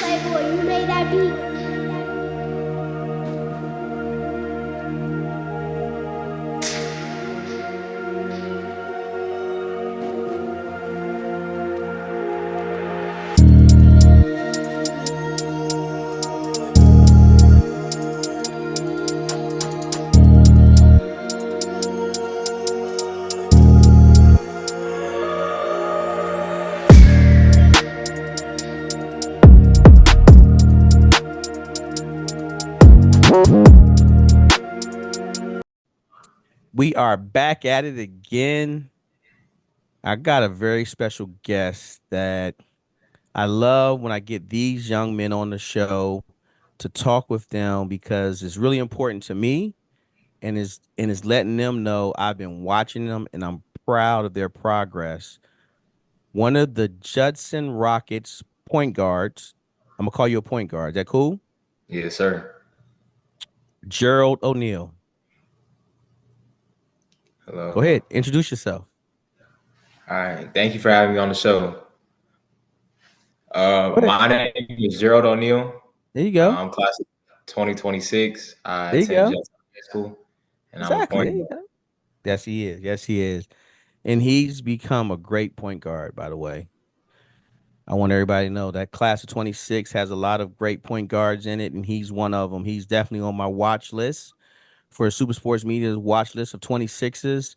Playboy, you made that beat. We are back at it again. I got a very special guest that I love when I get these young men on the show to talk with them because it's really important to me and is letting them know I've been watching them and I'm proud of their progress. One of the Judson Rockets point guards, I'm gonna call you a point guard. Is that cool? Yes, sir. Gerald O'Neal. Hello, Go hello. ahead, introduce yourself. All right. Thank you for having me on the show. Go ahead. My name is Gerald O'Neal. There you go. I'm class of 2026. I There you attend go. Judson High School, and I'm a Exactly. point There you guard. go. Yes, he is. Yes, he is. And he's become a great point guard, by the way. I want everybody to know that class of 26 has a lot of great point guards in it, and he's one of them. He's definitely on my watch list for Super Sports Media's watch list of 26s.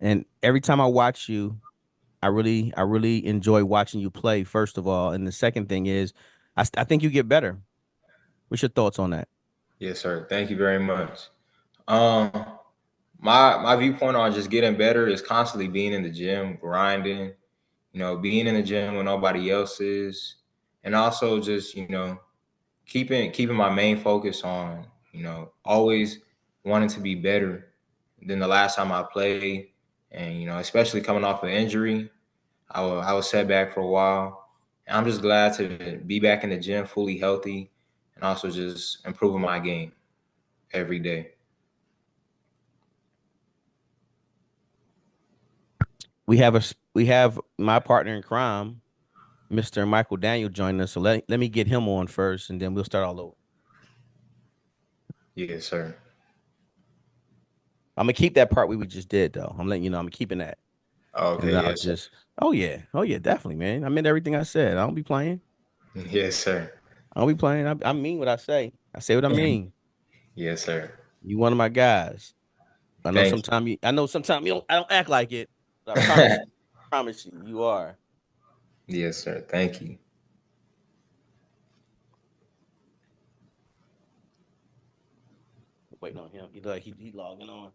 And every time I watch you, I really enjoy watching you play, first of all. And the second thing is, I think you get better. What's your thoughts on that? Yes, sir. Thank you very much. Um, my viewpoint on just getting better is constantly being in the gym, grinding. Being in the gym when nobody else is, and also just keeping my main focus on always wanting to be better than the last time I played, and especially coming off an injury, I was set back for a while, and I'm just glad to be back in the gym fully healthy, and also just improving my game every day. We have my partner in crime, Mr. Michael Daniel, joining us. So let me get him on first, and then we'll start all over. Yes, sir. I'm gonna keep that part we just did though. I'm letting you know I'm keeping that. And Okay, I'll yes, sir. just oh yeah, definitely, man. I meant everything I said. I don't be playing. Yes, sir. I don't be playing. I mean what I say. I say what I mean. Yes, sir. You one of my guys. Thank I know sometimes you don't I don't act like it, but you. promise you, you are. Yes, sir. Thank you. Waiting on him. He logging on.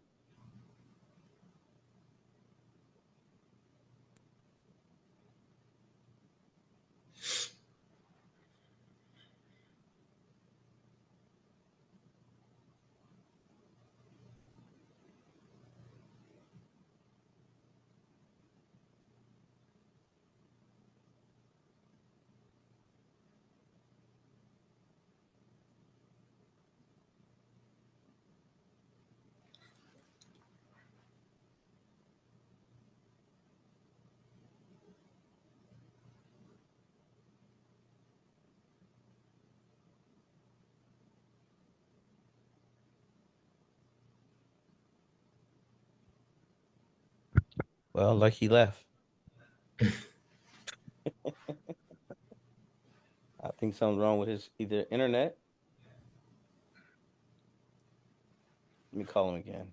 Well, like he left. I think something's wrong with his either internet. Let me call him again.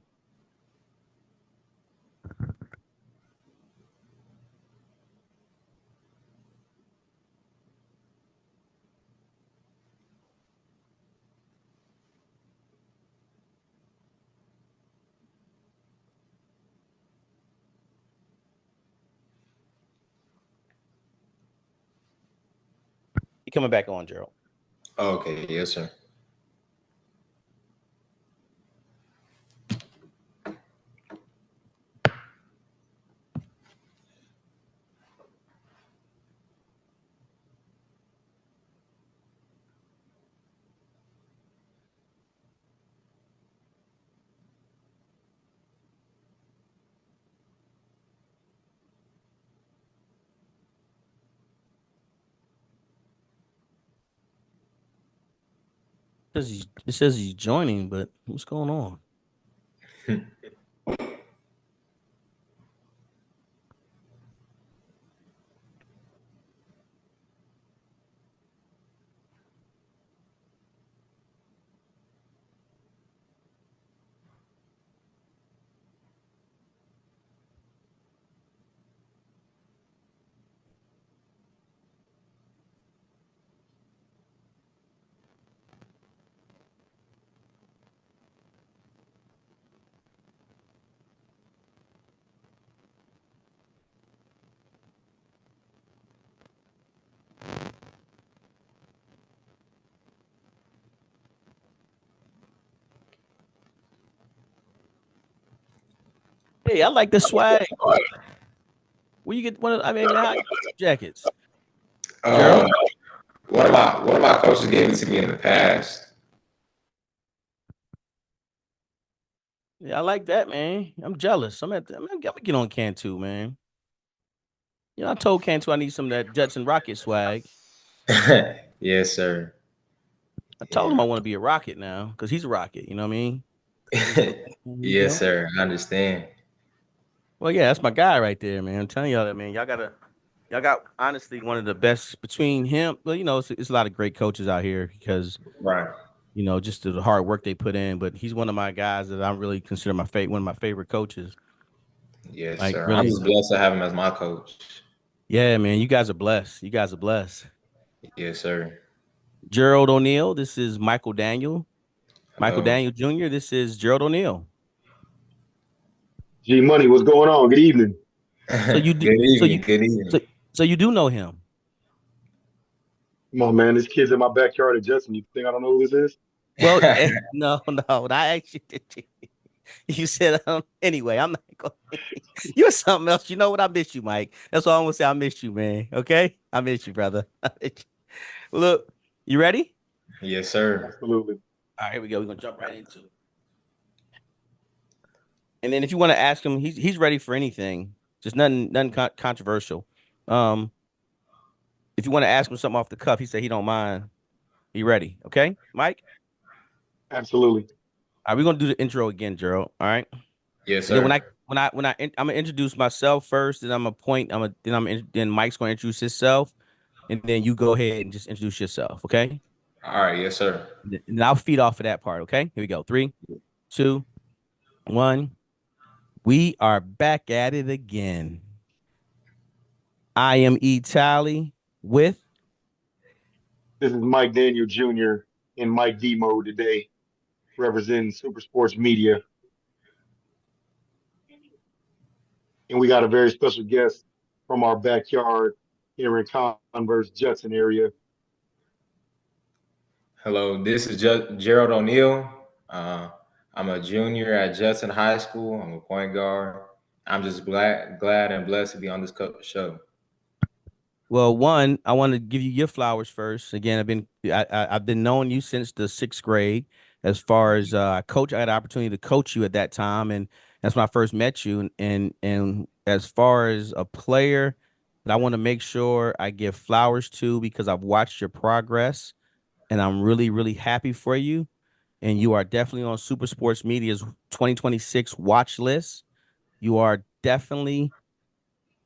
He coming back on, Gerald. Okay, yes, sir. It says he's joining, but what's going on? Hey, I like the swag. Where you get one of? I mean, man, how you get jackets, Um, Gerald? one of my coaches gave it to me in the past. Yeah, I like that, man. I'm jealous. I'm gonna get on Cantu, man. I told Cantu I need some of that Judson Rocket swag. Yes, sir. I told him Yeah. I want to be a Rocket now because he's a Rocket. You know what I mean? Yes, sir. I understand. Well, yeah, that's my guy right there, man. I'm telling y'all that, man. Y'all got honestly one of the best between him. Well, it's a lot of great coaches out here because Right. just the hard work they put in. But he's one of my guys that I really consider one of my favorite coaches. Yes, Like sir. I'm really, just blessed to have him as my coach. yeah, man. You guys are blessed. You guys are blessed. Yes, sir. Gerald O'Neal. This is Michael Daniel. Michael Hello. Daniel Jr. This is Gerald O'Neal. G Money, what's going on? Good evening. So you Good do. So evening. you. Good evening. So so you do know him. Come on, man. This kid's in my backyard adjusting. You think I don't know who this is? Well, no, no. I actually did. You said anyway. I'm not going. You're something else. You know what? I miss you, Mike. That's all I'm gonna say. I miss you, man. Okay, I miss you, brother. I miss you. Look, you ready? Yes, sir. Absolutely. All right, here we go. We're gonna jump right into it. And then if you want to ask him, he's ready for anything. Just nothing controversial. Um, if you want to ask him something off the cuff, he said he don't mind. He ready? Okay, Mike. Absolutely. All right, we're gonna do the intro again, Gerald. All right, Yes, and then sir. I'm gonna introduce myself first, then I'm gonna point. Then Mike's gonna introduce himself, and then you go ahead and just introduce yourself. Okay, All right. Yes, sir. and I'll feed off of that part. Okay, here we go. Three, two, one. We are back at it again. I am E Tally with. This is Mike Daniel Jr. in Mike D mode today, representing Super Sports Media. And we got a very special guest from our backyard here in Converse, Judson area. Hello. This is Gerald O'Neal. Uh, I'm a junior at Judson High School. I'm a point guard. I'm just glad and blessed to be on this show. Well, one, I want to give you your flowers first. Again, I've been knowing you since the sixth grade. As far as coach, I had the opportunity to coach you at that time, and that's when I first met you. And as far as a player that I want to make sure I give flowers to because I've watched your progress, and I'm really really happy for you. And you are definitely on Super Sports Media's 2026 watch list. You are definitely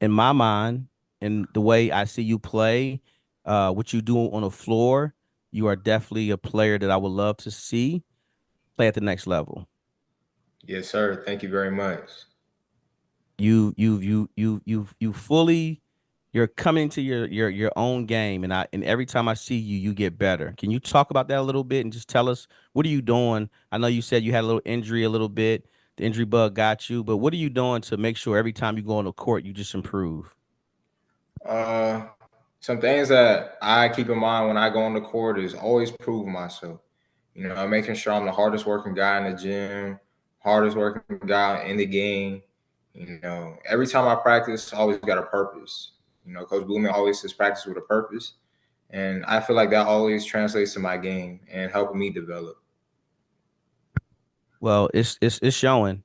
in my mind and the way I see you play, what you do on the floor, you are definitely a player that I would love to see play at the next level. Yes, sir. Thank you very much. You fully you're coming to your own game, and every time I see you, you get better. Can you talk about that a little bit and just tell us what are you doing? I know you said you had a little injury a little bit. The injury bug got you, but what are you doing to make sure every time you go on the court you just improve? Some things that I keep in mind when I go on the court is always prove myself. Making sure I'm the hardest working guy in the gym, hardest working guy in the game. Every time I practice, I always got a purpose. Coach Blumen always says practice with a purpose. And I feel like that always translates to my game and helping me develop. Well, it's showing.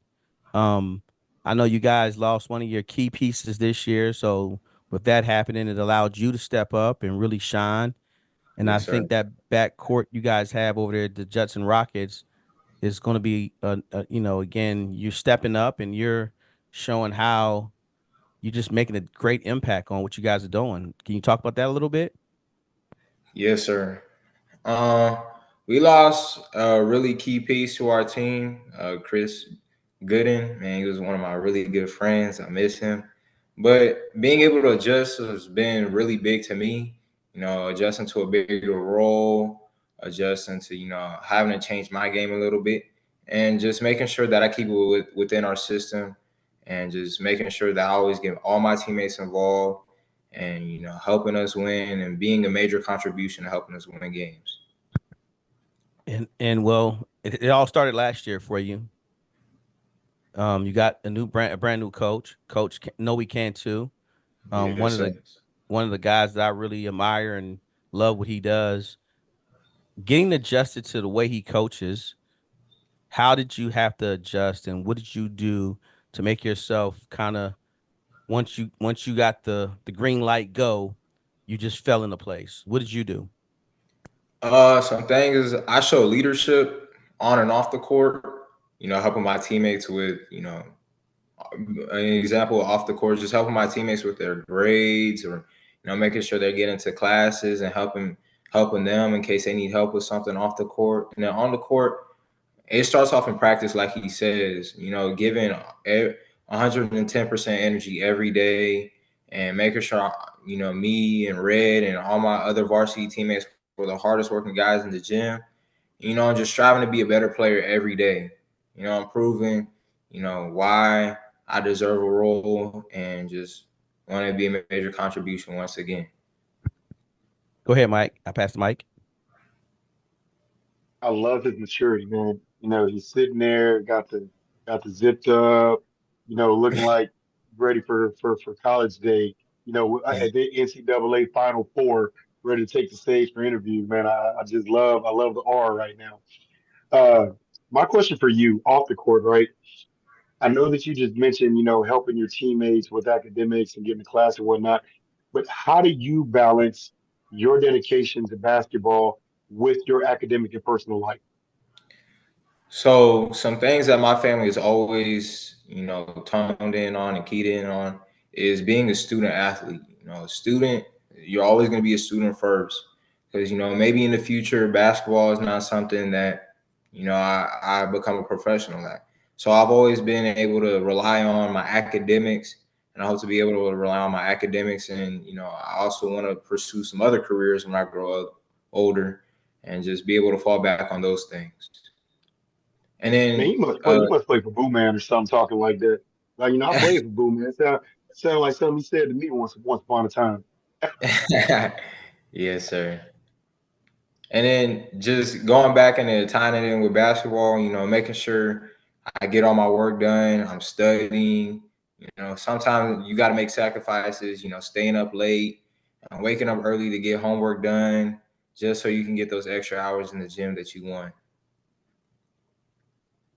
Um, I know you guys lost one of your key pieces this year, so with that happening, it allowed you to step up and really shine. And I Yes, sir. think that backcourt you guys have over there, the Jets and Rockets, is going to be, again, you're stepping up and you're showing how you're just making a great impact on what you guys are doing. Can you talk about that a little bit? Yes, sir. Uh, we lost a really key piece to our team, Chris Gooden. Man, he was one of my really good friends. I miss him. But being able to adjust has been really big to me. Adjusting to a bigger role, adjusting to having to change my game a little bit, and just making sure that I keep it within our system, and just making sure that I always get all my teammates involved, and helping us win and being a major contribution to helping us win games. And well, it all started last year for you. You got a brand new coach. Coach Know We Can too. Um, one Yes, of sir. the one of the guys that I really admire and love what he does. Getting adjusted to the way he coaches, how did you have to adjust, and what did you do to make yourself kind of once you got the green light go, you just fell into place? What did you do? Some things I show leadership on and off the court. Helping my teammates with an example off the court, just helping my teammates with their grades, or making sure they're getting to classes and helping them in case they need help with something off the court. And then on the court, it starts off in practice, like he says, giving 110% energy every day, and making sure, me and Red and all my other varsity teammates were the hardest working guys in the gym, and just striving to be a better player every day, improving, why I deserve a role, and just want to be a major contribution once again. Go ahead, Mike. I passed the mic. I love his maturity, man. He's sitting there, got the zipped up, looking like ready for college day. At the NCAA Final Four, ready to take the stage for interviews, man. I love the aura right now. Uh, my question for you, off the court, right? I know that you just mentioned, helping your teammates with academics and getting to class and whatnot, but how do you balance your dedication to basketball with your academic and personal life? So some things that my family is always, toned in on and keyed in on is being a student athlete. A student, you're always going to be a student first, because maybe in the future basketball is not something that I become a professional at. So I've always been able to rely on my academics, and I hope to be able to rely on my academics, and I also want to pursue some other careers when I grow up older, and just be able to fall back on those things. And Man, then, you must play for Boo Man or something talking like that. Like, I played for Boo Man. It sound like something he said to me once upon a time. yes, sir. And then just going back and tying it in with basketball, making sure I get all my work done. I'm studying. Sometimes you got to make sacrifices. Staying up late, waking up early to get homework done, just so you can get those extra hours in the gym that you want.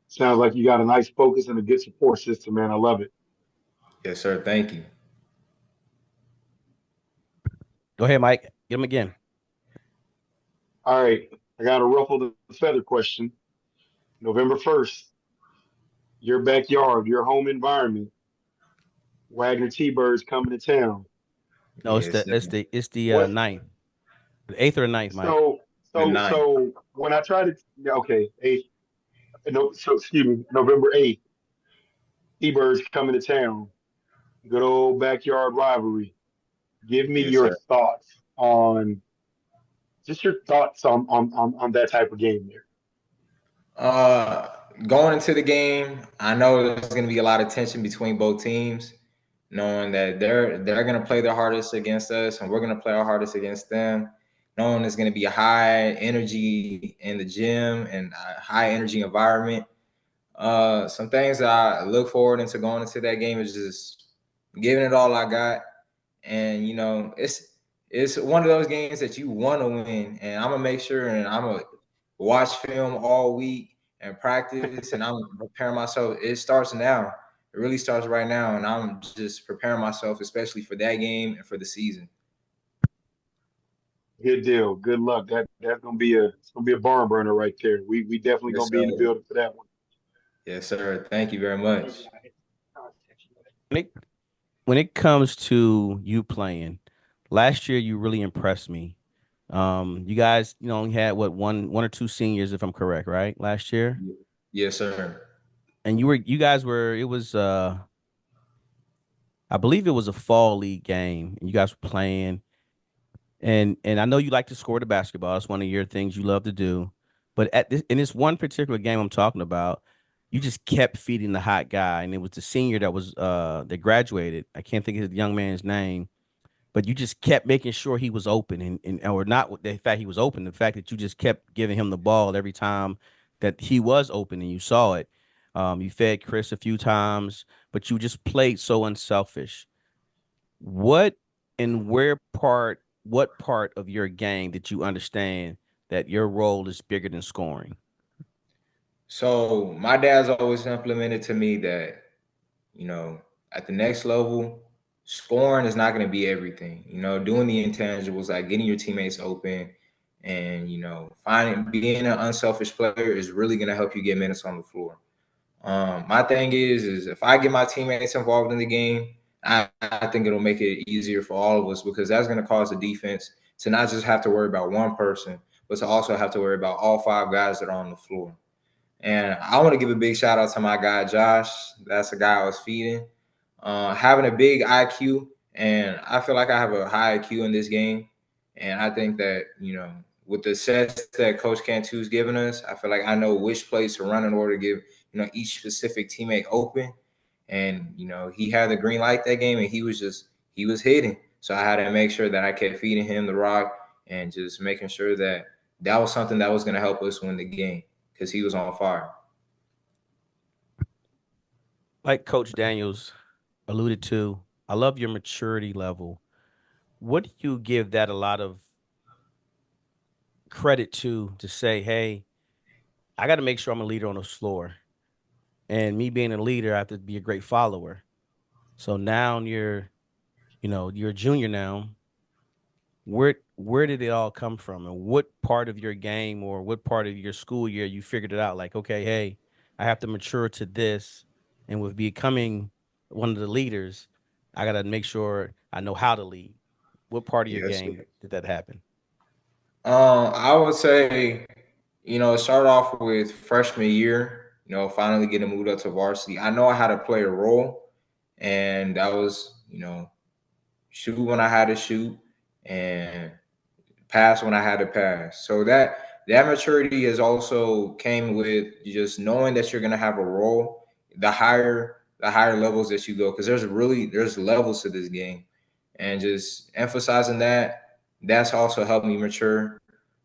Sounds like you got a nice focus and a good support system, man. I love it. Yes, sir. Thank you. Go ahead, Mike. Get him again. All right. I got a ruffle the feather question. November 1st, your backyard, your home environment, Wagner T-Birds coming to town. No, it's Yes, the sir. it's the it's the What ninth, the eighth or the ninth, Mike. so The so ninth. so when I try to yeah, okay, eighth no so excuse me, November 8th, T-Birds coming to town. Good old backyard rivalry. Give me Yes, your sir. thoughts on just your thoughts on that type of game there. Uh, Going into the game, I know there's going to be a lot of tension between both teams, knowing that they're going to play their hardest against us, and we're going to play our hardest against them. Knowing there's going to be a high energy in the gym and a high energy environment. Some things that I look forward into going into that game is just giving it all I got, and it's one of those games that you want to win, and I'm gonna make sure, and I'm gonna watch film all week and practice, and I'm preparing myself. It starts now. It really starts right now, and I'm just preparing myself, especially for that game and for the season. Good deal. Good luck. That's gonna be a barn burner right there. We definitely Yes, gonna be in the sir. building for that one. Yes, sir. Thank you very much. When it comes to you playing, last year you really impressed me. You guys, only had what one or two seniors, if I'm correct, right? Last year, Yes, sir. and you guys were. It was I believe it was a fall league game, and you guys were playing. And I know you like to score the basketball. That's one of your things you love to do. But in this one particular game I'm talking about, you just kept feeding the hot guy, and it was the senior that graduated. I can't think of the young man's name, but you just kept making sure he was open, and or not the fact he was open, the fact that you just kept giving him the ball every time that he was open and you saw it. You fed Chris a few times, but you just played so unselfish. What and where part what part of your game did you understand that your role is bigger than scoring? So my dad's always implemented to me that, you know, at the next level, scoring is not going to be everything. Doing the intangibles like getting your teammates open and, finding being an unselfish player is really going to help you get minutes on the floor. My thing is if I get my teammates involved in the game, I think it'll make it easier for all of us because that's going to cause the defense to not just have to worry about one person, but to also have to worry about all five guys that are on the floor. And I want to give a big shout out to my guy Josh. That's the guy I was feeding. Having a big IQ, and I feel like I have a high IQ in this game. And I think that with the sets that Coach Cantu's given us, I feel like I know which plays to run in order to give each specific teammate open. And he had the green light that game, and he was hitting. So I had to make sure that I kept feeding him the rock and just making sure that that was something that was going to help us win the game because he was on fire. Like Coach Daniels alluded to, I love your maturity level. What do you give that a lot of credit to say, hey, I got to make sure I'm a leader on the floor. And me being a leader, I have to be a great follower. So now you're a junior now. Where did it all come from, and what part of your game or what part of your school year you figured it out? Like, okay, hey, I have to mature to this, and with becoming one of the leaders, I got to make sure I know how to lead. What part of your Yes. game did that happen? I would say, it started off with freshman year, finally getting moved up to varsity. I know I had to play a role, and that was, shoot when I had to shoot and pass when I had to pass. So that maturity has also came with just knowing that you're gonna have a role. The higher levels that you go, because there's levels to this game, and just emphasizing that's also helped me mature.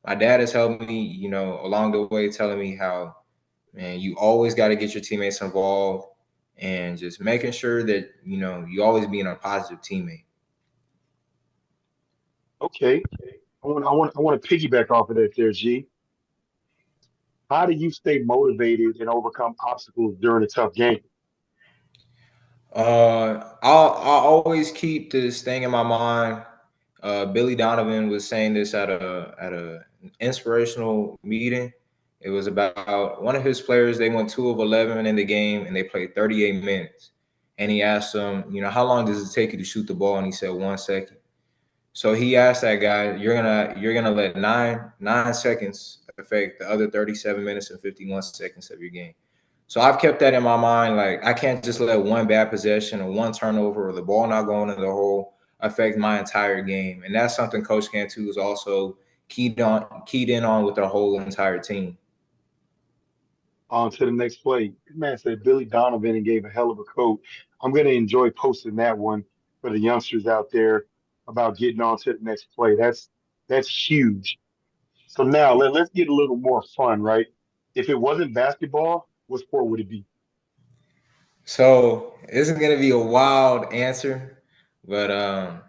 My dad has helped me, along the way, telling me how, man, you always got to get your teammates involved and just making sure that you always being a positive teammate. Okay. I want to piggyback off of that there, G. How do you stay motivated and overcome obstacles during a tough game? I'll always keep this thing in my mind. Billy Donovan was saying this at a inspirational meeting. It was about one of his players. They went 2 of 11 in the game, and they played 38 minutes. And he asked him, how long does it take you to shoot the ball? And he said 1 second. So he asked that guy, you're gonna let nine seconds affect the other 37 minutes and 51 seconds of your game. So I've kept that in my mind. Like I can't just let one bad possession or one turnover or the ball not going in the hole affect my entire game. And that's something Coach Cantu is also keyed in on with our whole entire team. On to the next play. This man said Billy Donovan and gave a hell of a quote. I'm going to enjoy posting that one for the youngsters out there about getting on to the next play. That's huge. So now let's get a little more fun, right? If it wasn't basketball, what sport would it be? So this is gonna be a wild answer, but Oh,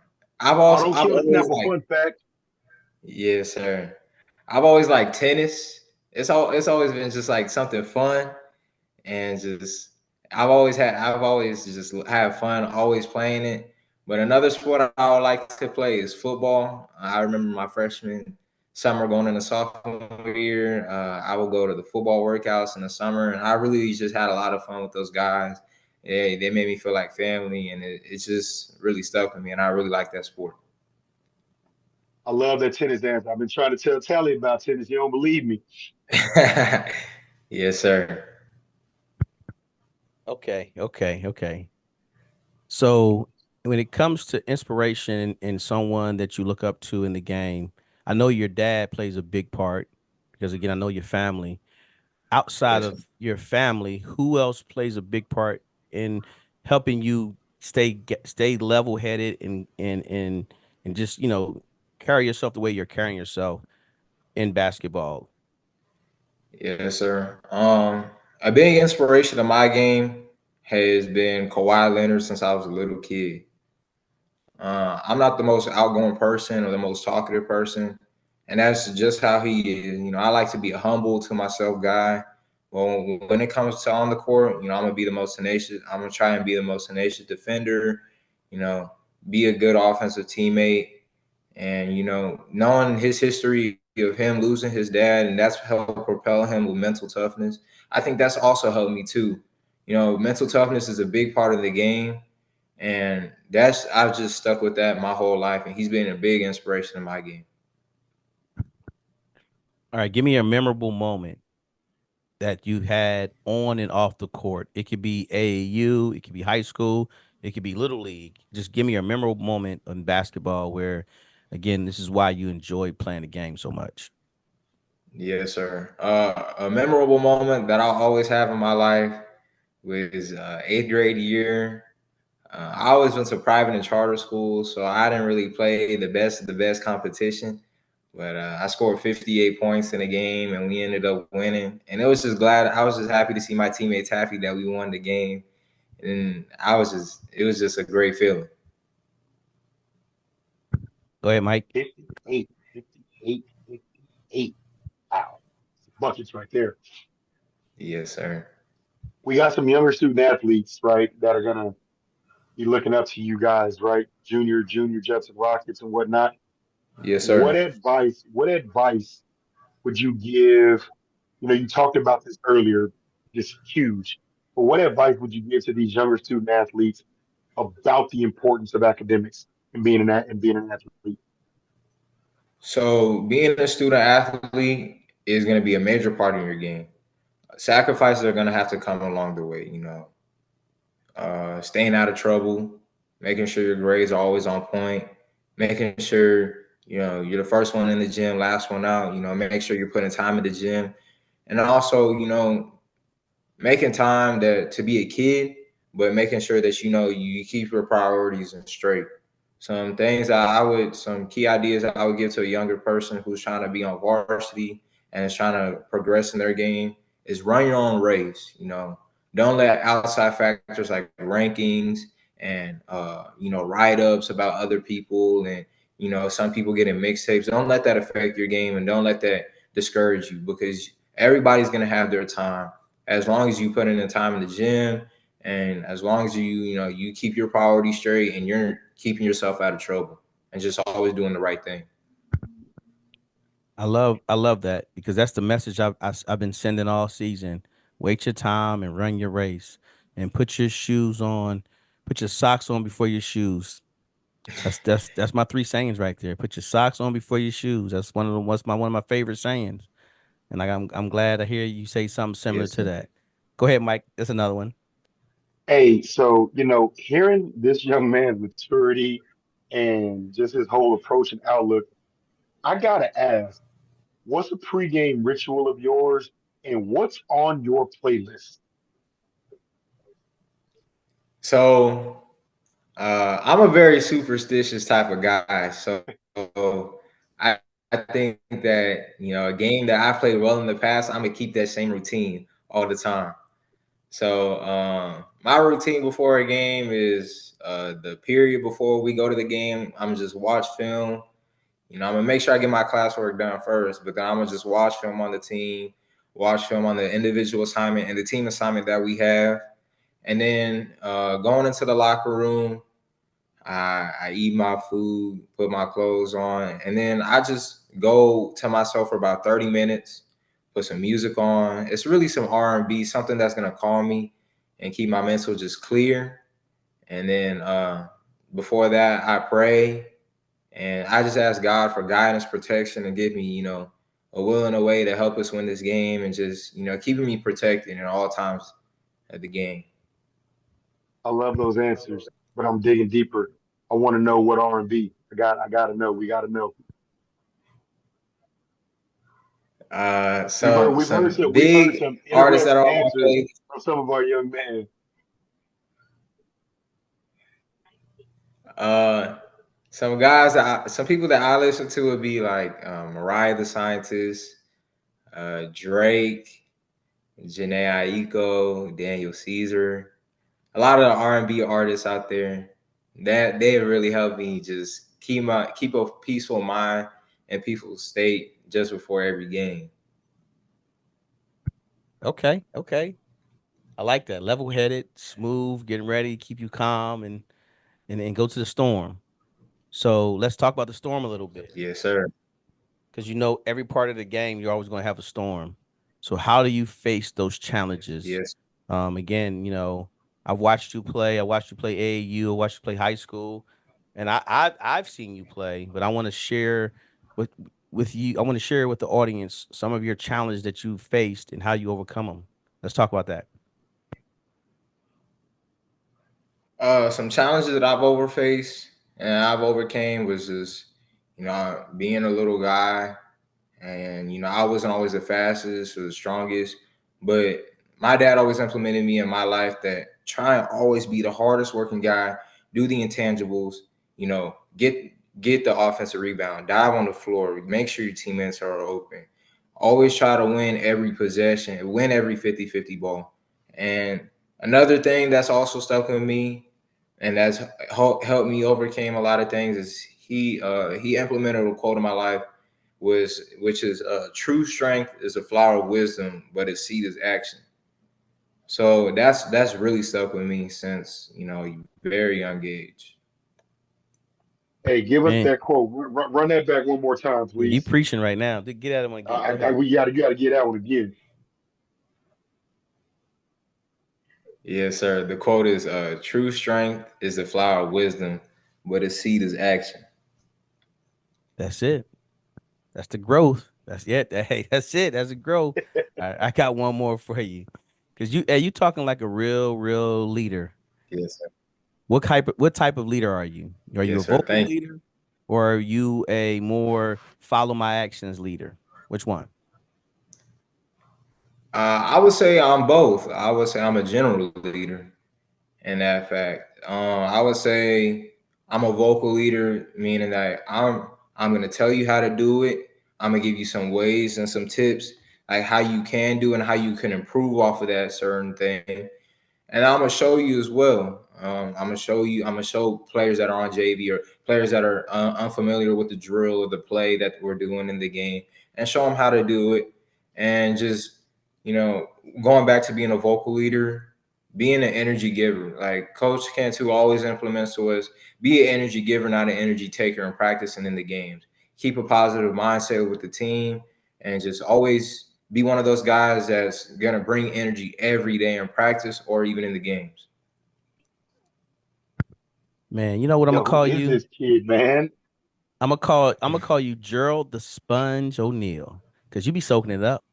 don't I've kill us now always for like, fun fact. yes, sir. I've always liked tennis. It's always been just like something fun and just I've always just had fun always playing it. But another sport I would like to play is football. I remember my freshman summer going into sophomore year. I would go to the football workouts in the summer, and I really just had a lot of fun with those guys. Yeah, they made me feel like family, and it just really stuck with me, and I really like that sport. I love that tennis answer. I've been trying to tell Tally about tennis. You don't believe me. Yes, sir. Okay, okay, okay. So when it comes to inspiration in someone that you look up to in the game, I know your dad plays a big part because again, I know your family. Outside Yes, sir. of your family, who else plays a big part in helping you stay level headed and just carry yourself the way you're carrying yourself in basketball? Yes, sir. A big inspiration of my game has been Kawhi Leonard since I was a little kid. I'm not the most outgoing person or the most talkative person, and that's just how he is. I like to be a humble to myself guy. Well, when it comes to on the court, I'm gonna be the most tenacious. I'm gonna try and be the most tenacious defender. You know, be a good offensive teammate, and knowing his history of him losing his dad, and that's helped propel him with mental toughness. I think that's also helped me too. Mental toughness is a big part of the game, and that's I've just stuck with that my whole life, and he's been a big inspiration in my game. All right, give me a memorable moment that you had on and off the court. It could be AAU, it could be high school, it could be little league. Just give me a memorable moment in basketball where, again, this is why you enjoy playing the game so much. Yes, sir. A memorable moment that I'll always have in my life was eighth grade year. I always went to private and charter schools, so I didn't really play the best competition. But I scored 58 points in a game, and we ended up winning. And it was just glad I was just happy to see my teammates happy that we won the game, and it was just a great feeling. Go ahead, Mike. 58, 58, 58. Wow. Buckets right there. Yes, sir. We got some younger student athletes, right, that are gonna be looking up to you guys, right? Junior Jets and Rockets and whatnot. Yes, What sir. advice would you give? You talked about this earlier, just huge. But what advice would you give to these younger student athletes about the importance of academics and being an athlete? So being a student athlete is going to be a major part of your game. Sacrifices are going to have to come along the way. Staying out of trouble, making sure your grades are always on point, making sure you're the first one in the gym, last one out. Make sure you're putting time in the gym, and also making time to be a kid, but making sure that you keep your priorities in straight. Some key ideas I would give to a younger person who's trying to be on varsity and is trying to progress in their game is run your own race. Don't let outside factors like rankings and write ups about other people, and some people getting mixtapes. Don't let that affect your game, and don't let that discourage you, because everybody's gonna have their time as long as you put in the time in the gym, and as long as you keep your priorities straight and you're keeping yourself out of trouble and just always doing the right thing. I love that because that's the message I've been sending all season. Wait your time and run your race, and put your shoes on, put your socks on before your shoes. That's my three sayings right there. Put your socks on before your shoes. That's one of my favorite sayings. And I'm glad to hear you say something similar Yes, to sir. that. Go ahead, Mike. That's another one. Hey, so hearing this young man's maturity and just his whole approach and outlook, I gotta ask, what's a pregame ritual of yours, and what's on your playlist? So I'm a very superstitious type of guy. I think that a game that I played well in the past, I'm gonna keep that same routine all the time. So my routine before a game is the period before we go to the game. I'm just watch film. I'm gonna make sure I get my classwork done first, but then I'm gonna just watch film on the team, watch film on the individual assignment and the team assignment that we have, and then going into the locker room. I eat my food, put my clothes on, and then I just go to myself for about 30 minutes, put some music on. It's really some R&B, something that's gonna calm me and keep my mental just clear. And then before that, I pray and I just ask God for guidance, protection, and give me, a will and a way to help us win this game and just, keeping me protected in all times of the game. I love those answers, but I'm digging deeper. I want to know what R&B. I got to know. We got to know. We've heard Some big some artists that interesting are on my answers playlist. from some of our young men. Uh, some people that I listen to would be like Mariah the Scientist, Drake, Janae Aiko, Daniel Caesar. A lot of the R&B artists out there that they really helped me just keep a peaceful mind and peaceful state just before every game. Okay, okay. I like that. Level headed, smooth, getting ready, keep you calm and go to the storm. So let's talk about the storm a little bit. Yes, sir. Because every part of the game you're always going to have a storm. So how do you face those challenges? Yes. Again, I've watched you play. I watched you play AAU. I watched you play high school, and I've seen you play. But I want to share with with you. I want to share with the audience some of your challenges that you faced and how you overcome them. Let's talk about that. Some challenges that I've overfaced and I've overcame was just, being a little guy. And I wasn't always the fastest or the strongest, but my dad always implemented me in my life that try and always be the hardest working guy, do the intangibles, get the offensive rebound, dive on the floor, make sure your teammates are open. Always try to win every possession, win every 50-50 ball. And another thing that's also stuck with me and that's helped me overcame a lot of things is he implemented a quote in my life which is true strength is a flower of wisdom, but its seed is action. So that's really stuck with me since very young age. Hey, give us Man, that quote. Run that back one more time, yeah, you please. preaching right now. Get at him again. Go ahead. We got to get that one again. Yes, sir. The quote is true strength is the flower of wisdom, but its seed is action. That's it. That's the growth. That's it. Hey, that's it. That's a growth. I got one more for you, because you talking like a real leader. Yes, sir. What type of leader are you? Are you a Yes, sir. vocal Thank you. leader, or are you a more follow my actions leader? Which one? I would say I'm both. I would say I'm a general leader in that fact. I would say I'm a vocal leader, meaning that I'm gonna tell you how to do it. I'm gonna give you some ways and some tips, like how you can do and how you can improve off of that certain thing. And I'm gonna show you as well. I'm gonna show you. I'm gonna show players that are on JV or players that are unfamiliar with the drill or the play that we're doing in the game, and show them how to do it. And just you know, going back to being a vocal leader, being an energy giver. Like Coach Cantu always implements to us: be an energy giver, not an energy taker, in practice and in the games. Keep a positive mindset with the team, and just always be one of those guys that's gonna bring energy every day in practice or even in the games. Man, you know what I'm gonna Yo, who call is you? this kid, man? I'm gonna call you Gerald the Sponge O'Neal, because you be soaking it up.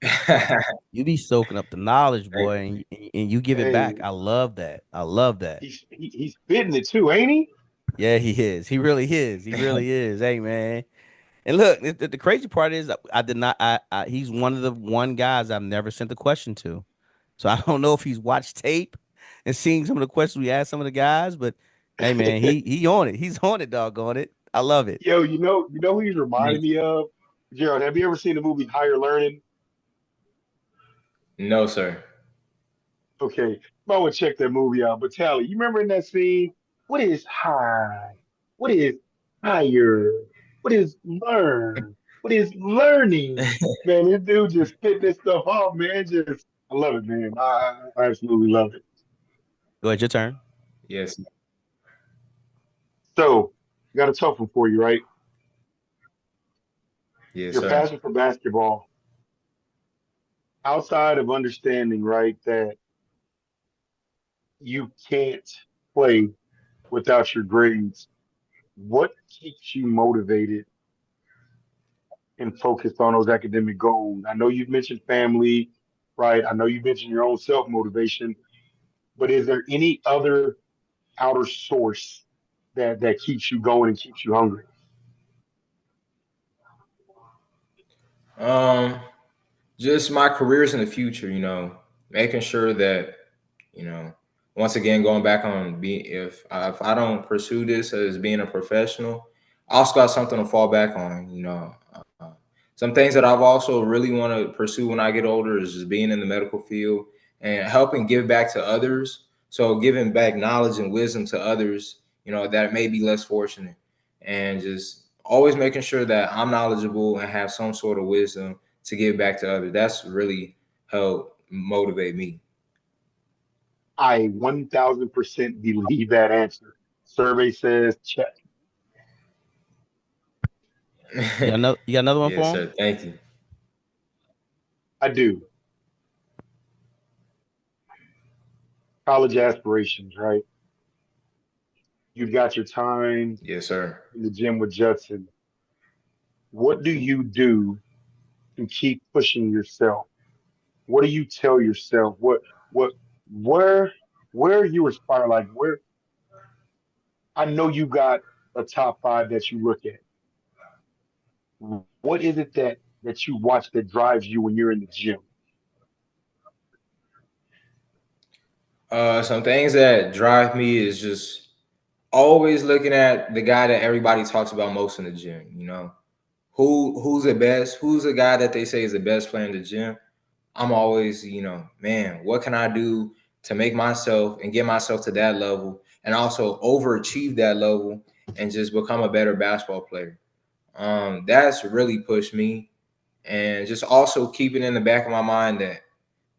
You be soaking up the knowledge, Thank boy, and you give it back. Hey, I love that. I love that. he's spitting it too, ain't he? Yeah, he is. He really is. He really is. Hey, man. And look, the crazy part is I did not. He's one of the one guys I've never sent the question to. So I don't know if he's watched tape and seen some of the questions we asked some of the guys, but hey, man, he on it. He's on it, dog, on it. I love it. Yo, who he's reminding me of? Gerald, have you ever seen the movie Higher Learning? No, sir. Okay, might want to check that movie out. But Tally, you remember in that scene? What is high? What is higher? What is learn? What is learning? Man, this dude just spitting this stuff off, man. I love it, man. I absolutely love it. Go ahead, your turn. Yes. So, got a tough one for you, right? Yes, Your sir. passion for basketball, outside of understanding, right, that you can't play without your grades, what keeps you motivated and focused on those academic goals? I know you've mentioned family, right? I know you mentioned your own self motivation, but is there any other outer source that keeps you going and keeps you hungry? Um, just my careers in the future. Making sure that you know, once again, going back on being if I don't pursue this as being a professional, I also got something to fall back on. Some things that I've also really want to pursue when I get older is just being in the medical field and helping give back to others. So giving back knowledge and wisdom to others, that may be less fortunate, and just always making sure that I'm knowledgeable and have some sort of wisdom to give back to others. That's really helped motivate me. I 1000% believe that answer. Survey says check. You got another one Yes, for him? sir. Thank you. I do. College aspirations, right? You've got your time Yes, sir. in the gym with Judson. What do you do to keep pushing yourself? What do you tell yourself? What, where, where you aspire? Like, where, I know you got a top five that you look at. What is it that you watch that drives you when you're in the gym? Some things that drive me is just always looking at the guy that everybody talks about most in the gym. Who's the best? Who's the guy that they say is the best player in the gym? I'm always, man, what can I do to make myself and get myself to that level and also overachieve that level and just become a better basketball player? That's really pushed me, and just also keeping in the back of my mind that,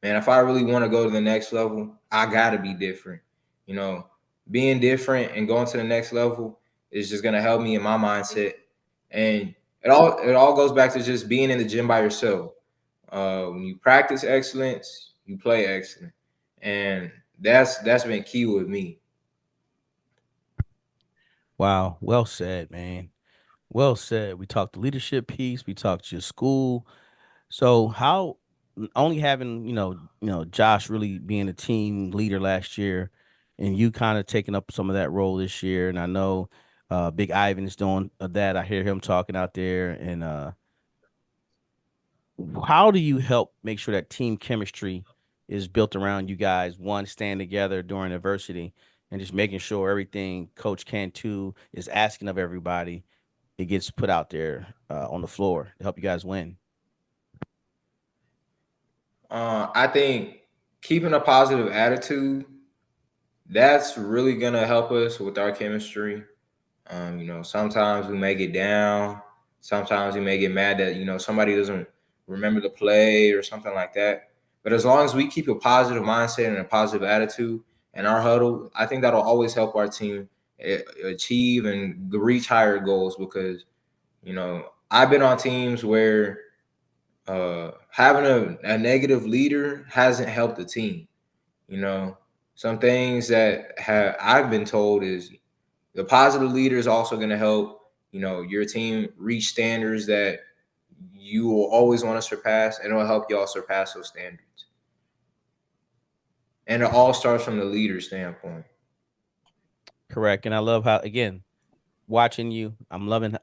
man, if I really want to go to the next level, I gotta be different. You know, Being different and going to the next level is just gonna help me in my mindset. And it all goes back to just being in the gym by yourself. When you practice excellence, you play excellent, and that's been key with me. Wow, well said, man. Well said. We talked the leadership piece. We talked your school. So how only having Josh really being a team leader last year, and you kind of taking up some of that role this year, and I know Big Ivan is doing that. I hear him talking out there, and how do you help make sure that team chemistry is built around you guys? One, staying together during adversity, and just making sure everything Coach Cantu is asking of everybody, it gets put out there on the floor to help you guys win. I think keeping a positive attitude, that's really gonna help us with our chemistry. Sometimes we may get down. Sometimes we may get mad that somebody doesn't remember the play or something like that. But as long as we keep a positive mindset and a positive attitude in our huddle, I think that'll always help our team achieve and reach higher goals. Because I've been on teams where having a negative leader hasn't helped the team. You know, some things that have I've been told is the positive leader is also going to help your team reach standards that you will always want to surpass, and it'll help y'all surpass those standards. And it all starts from the leader standpoint. Correct. And I love how, again, watching you, I'm loving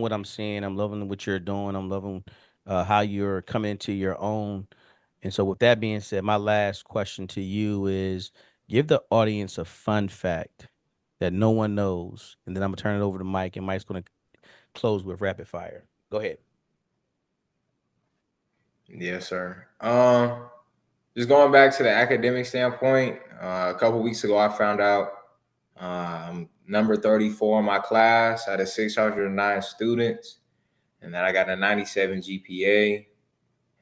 what I'm seeing. I'm loving what you're doing. I'm loving how you're coming into your own. And so with that being said, my last question to you is, give the audience a fun fact that no one knows. And then I'm gonna turn it over to Mike, and Mike's gonna close with rapid fire. Go ahead. Yes, sir. Just going back to the academic standpoint, a couple weeks ago I found out I'm number 34 in my class out of 609 students, and that I got a 97 GPA.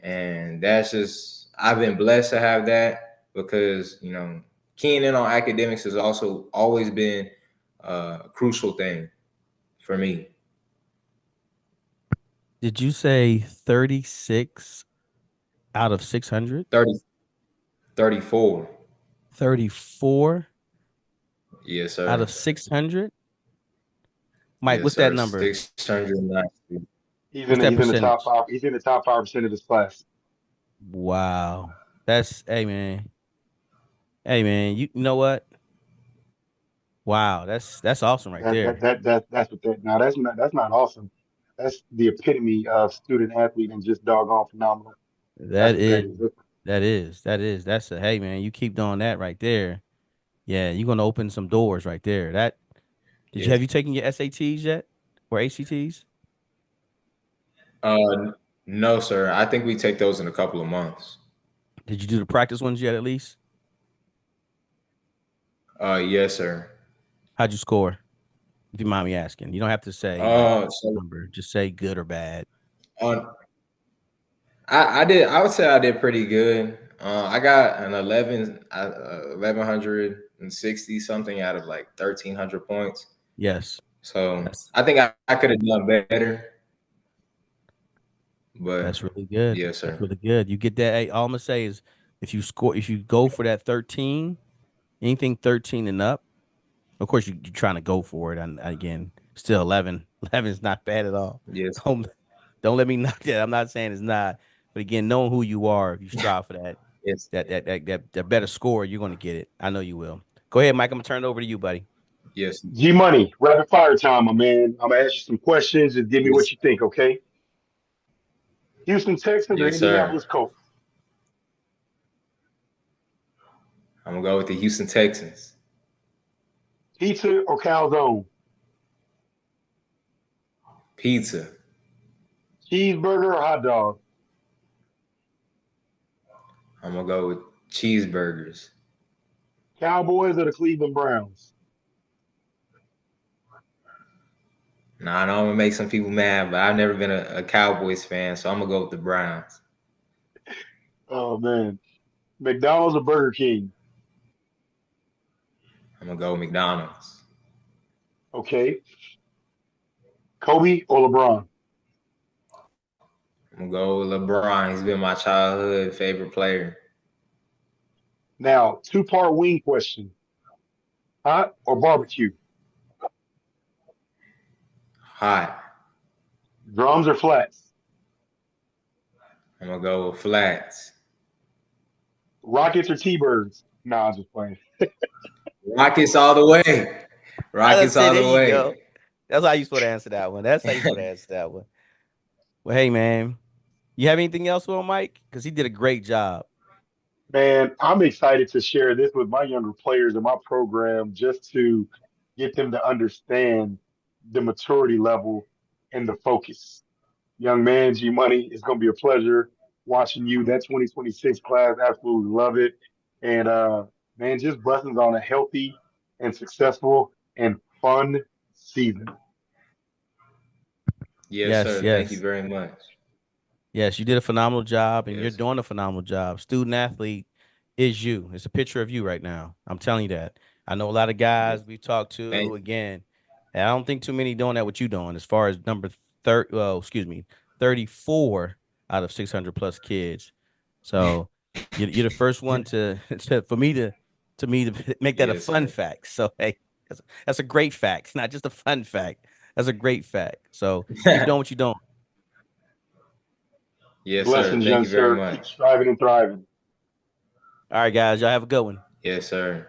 And that's just, I've been blessed to have that, because keying in on academics has also always been a crucial thing for me. Did you say 36 out of 600? 30, 34. 34 Yes, out sir. of 600? Mike, Yes, what's that sir. number? 690. What's that He's in the top percentage? 5. He's in the top 5% of his class. Wow. That's hey man. Hey man, you know what? Wow, that's awesome right there. That's what that. Now that's not awesome. That's the epitome of student athlete and just doggone phenomenal. That's That what that is is. that's a hey man, you keep doing that right there. Yeah, you're gonna open some doors right there. That did you have Yes. you taken your SATs yet? Or ACTs? No, sir. I think we take those in a couple of months. Did you do the practice ones yet at least? Yes, sir. How'd you score? If you mind me asking. You don't have to say like So number, just say good or bad. on I did. I would say I did pretty good. I got an 1160 something out of like 1,300 points. Yes. So That's I think I could have done better, but that's really good. yes, That's sir. really good. You get that. Hey, all I'm gonna say is if you go for that 13, anything 13 and up, of course you're trying to go for it. And again, still 11. 11 is not bad at all. Yes, Don't don't let me knock that. I'm not saying it's not, but again, knowing who you are, if you strive for that yes, that better score, you're gonna get it. I know you will. Go ahead, Mike. I'm gonna turn it over to you, buddy. yes, G Money, rapid fire time, my man. I'm gonna ask you some questions. Just give me what yes, you think, okay? Houston Texans or yes, sir. Indianapolis Colts? I'm gonna go with the Houston Texans. Pizza or calzone? Pizza. Cheeseburger or hot dog? I'm gonna go with cheeseburgers. Cowboys or the Cleveland Browns? Now I know I'm gonna make some people mad, but I've never been a Cowboys fan, so I'm gonna go with the Browns. Oh man, McDonald's or Burger King? I'm gonna go with McDonald's. Okay, Kobe or LeBron? I'm gonna go with LeBron. He's been my childhood favorite player. Now, two-part wing question: hot or barbecue? Hot. Drums or flats? I'm gonna go with flats. Rockets or T-Birds? Nah, I'm just playing. Rockets all the way. I done Rockets said all there the you way. go. That's how you supposed to answer that one. That's how you supposed to answer that one. Well, hey man, you have anything else for him, Mike? Because he did a great job. Man, I'm excited to share this with my younger players in my program just to get them to understand the maturity level and the focus. Young man, G Money, it's going to be a pleasure watching you. That 2026 class, absolutely love it. And man, just blessings on a healthy and successful and fun season. Yes, Yes, sir. Thank you yes. very much. Yes, you did a phenomenal job and you're Yes. doing a phenomenal job. Student athlete is you. It's a picture of you right now. I'm telling you that. I know a lot of Yes. guys we talked Thank to you. again, and I don't think too many doing that what you doing as far as number 30, well, excuse me, 34 out of 600 plus kids. So you're the first one to, for me to make that a Yes, fun sir. fact. So hey, that's a great fact. It's not just a fun fact. That's a great fact. So keep doing what you're doing. Yes, sir. Blessings, Thank young you very sir. Keep much. striving and thriving. All right, guys, y'all have a good one. Yes, sir.